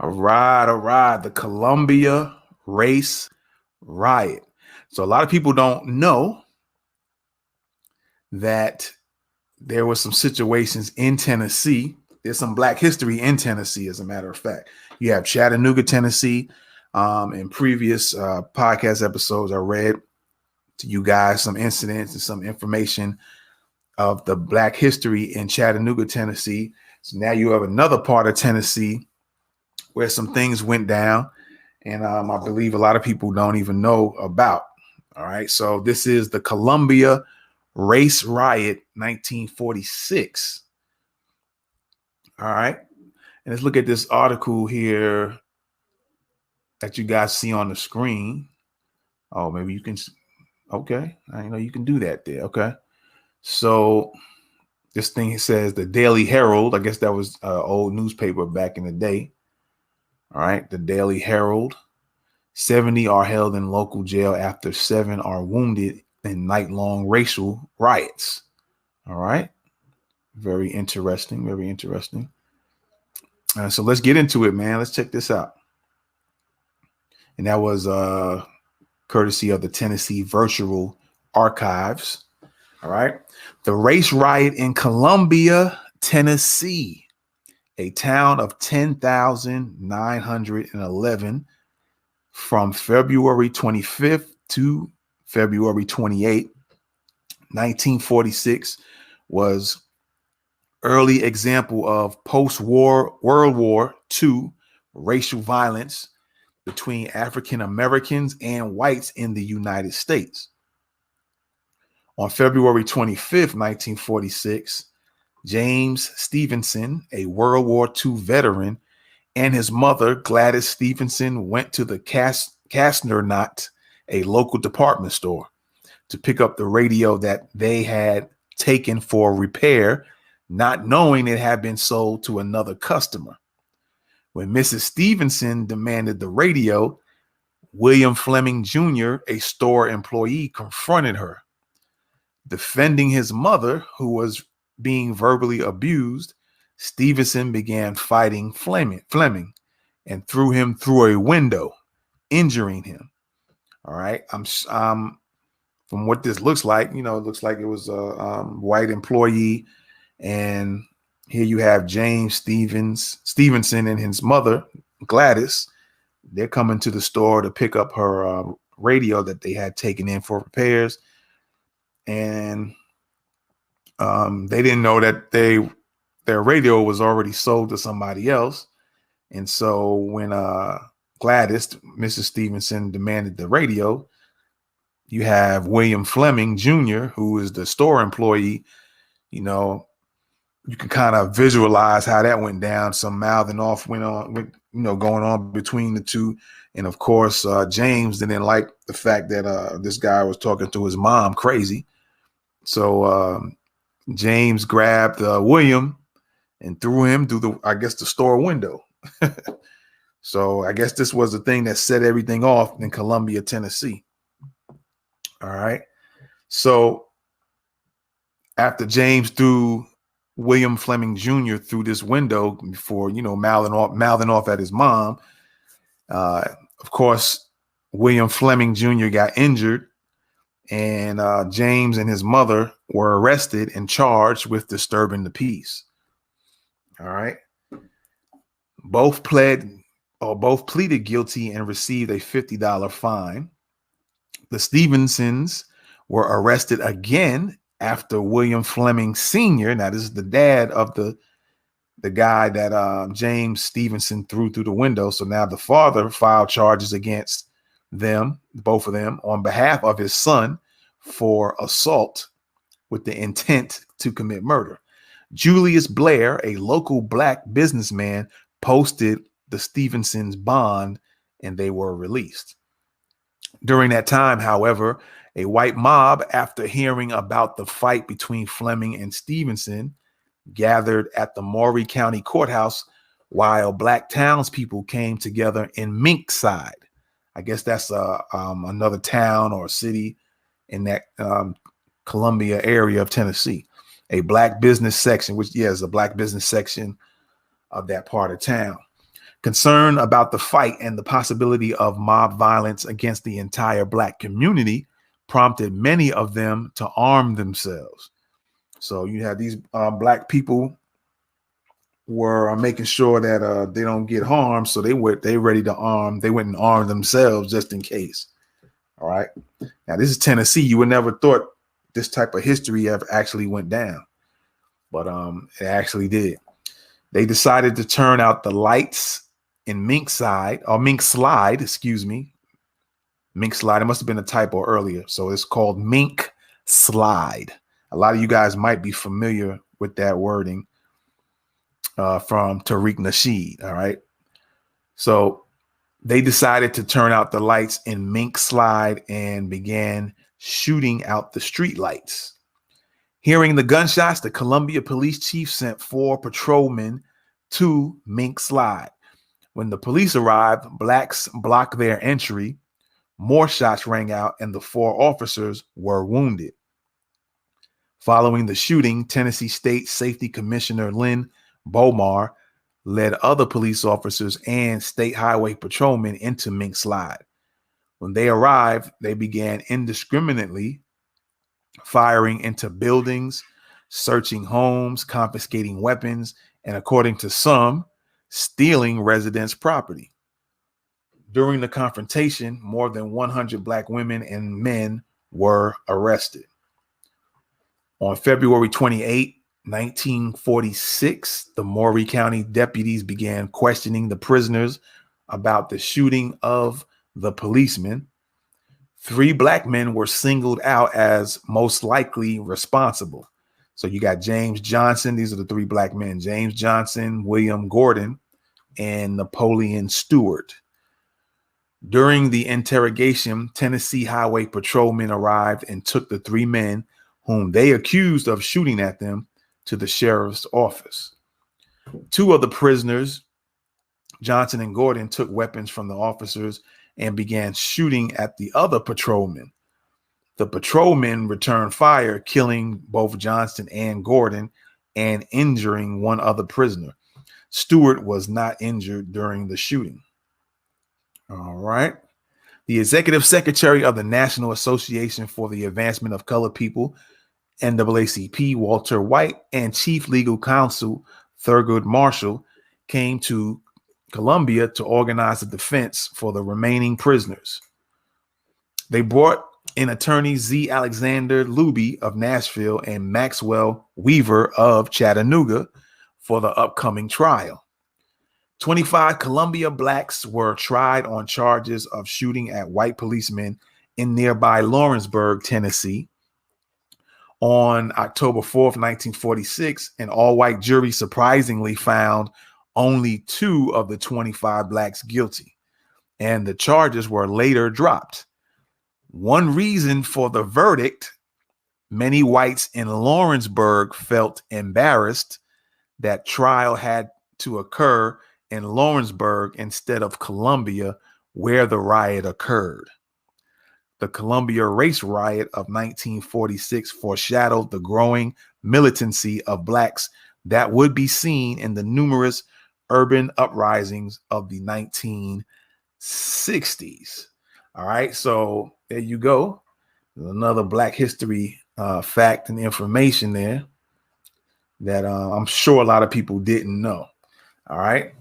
All right, all right. The Columbia race riot. So a lot of people don't know that there were some situations in Tennessee. There's some Black history in Tennessee, as a matter of fact. You have Chattanooga, Tennessee. In previous podcast episodes, I read to you guys some incidents and some information of the Black history in Chattanooga, Tennessee. So now you have another part of Tennessee where some things went down, and I believe a lot of people don't even know about. All right, so this is the Columbia Race Riot, 1946. All right, and let's look at this article here that you guys see on the screen. Oh, maybe you can. Okay, I know you can do that there. Okay, so this thing says the Daily Herald. I guess that was an old newspaper back in the day. All right, the Daily Herald. 70 are held in local jail after 7 are wounded in night-long racial riots. All right. Very interesting. Very interesting. So let's get into it, man. Let's check this out. And that was courtesy of the Tennessee Virtual Archives. All right. The race riot in Columbia, Tennessee, a town of 10,911, from February 25th to February 28th, 1946, was early example of post-war World War II racial violence between African Americans and whites in the United States. On February 25th, 1946, James Stevenson, a World War II veteran, and his mother, Gladys Stevenson, went to the Kastner Knot, a local department store, to pick up the radio that they had taken for repair, not knowing it had been sold to another customer. When Mrs. Stevenson demanded the radio, William Fleming Jr., a store employee, confronted her. Defending his mother, who was being verbally abused, Stevenson began fighting Fleming and threw him through a window, injuring him. All right. From what this looks like, it looks like it was a white employee. And here you have James Stevenson and his mother, Gladys. They're coming to the store to pick up her radio that they had taken in for repairs. And they didn't know that their radio was already sold to somebody else. And so when Gladys, Mrs. Stevenson, demanded the radio, you have William Fleming Jr., who is the store employee. You can kind of visualize how that went down. Some mouthing off went on, going on between the two. And of course, James didn't like the fact that this guy was talking to his mom crazy. So James grabbed William and threw him through the store window. So I guess this was the thing that set everything off in Columbia, Tennessee. All right. So after James threw William Fleming Jr. through this window before, mouthing off at his mom, of course, William Fleming Jr. got injured, and James and his mother were arrested and charged with disturbing the peace. All right. Both pleaded guilty and received a $50 fine. The Stevensons were arrested again after William Fleming Sr., now this is the dad of the guy that James Stevenson threw through the window. So now the father filed charges against them, both of them, on behalf of his son for assault with the intent to commit murder. Julius Blair, a local Black businessman, posted the Stevensons' bond, and they were released. During that time, however, a white mob, after hearing about the fight between Fleming and Stevenson, gathered at the Maury County Courthouse while Black townspeople came together in Mink side. I guess that's another town or city in that Columbia area of Tennessee. A Black business section, which is a Black business section of that part of town. Concern about the fight and the possibility of mob violence against the entire Black community prompted many of them to arm themselves. So you have these Black people were making sure that they don't get harmed, so they ready to arm. They went and armed themselves just in case. All right. Now this is Tennessee. You would never thought this type of history ever actually went down, but it actually did. They decided to turn out the lights in Mink Slide. Mink Slide. It must have been a typo earlier. So it's called Mink Slide. A lot of you guys might be familiar with that wording from Tariq Nasheed. All right. So they decided to turn out the lights in Mink Slide and began shooting out the street lights. Hearing the gunshots, the Columbia police chief sent 4 patrolmen to Mink Slide. When the police arrived, Blacks blocked their entry. More shots rang out and the 4 officers were wounded. Following the shooting, Tennessee State Safety Commissioner Lynn Bomar led other police officers and state highway patrolmen into Mink Slide. When they arrived, they began indiscriminately firing into buildings, searching homes, confiscating weapons, and according to some, stealing residents' property. During the confrontation, more than 100 Black women and men were arrested. On February 28, 1946, the Maury County deputies began questioning the prisoners about the shooting of the policemen. 3 Black men were singled out as most likely responsible. So you got James Johnson. These are the 3 Black men: James Johnson, William Gordon, and Napoleon Stewart. During the interrogation, Tennessee Highway patrolmen arrived and took the 3 men whom they accused of shooting at them to the sheriff's office. 2 of the prisoners, Johnson and Gordon, took weapons from the officers and began shooting at the other patrolmen. The patrolmen returned fire, killing both Johnson and Gordon and injuring 1 other prisoner. Stewart was not injured during the shooting. All right. The executive secretary of the National Association for the Advancement of Colored People, NAACP, Walter White, and chief legal counsel Thurgood Marshall came to Columbia to organize a defense for the remaining prisoners. They brought in attorneys Z. Alexander Luby of Nashville and Maxwell Weaver of Chattanooga for the upcoming trial. 25 Columbia Blacks were tried on charges of shooting at white policemen in nearby Lawrenceburg, Tennessee. On October 4th, 1946, an all-white jury surprisingly found only 2 of the 25 Blacks guilty, and the charges were later dropped. One reason for the verdict: many whites in Lawrenceburg felt embarrassed that trial had to occur in Lawrenceburg instead of Columbia, where the riot occurred. The Columbia race riot of 1946 foreshadowed the growing militancy of Blacks that would be seen in the numerous urban uprisings of the 1960s. All right, so there you go. There's another Black history fact and information there that I'm sure a lot of people didn't know. All right.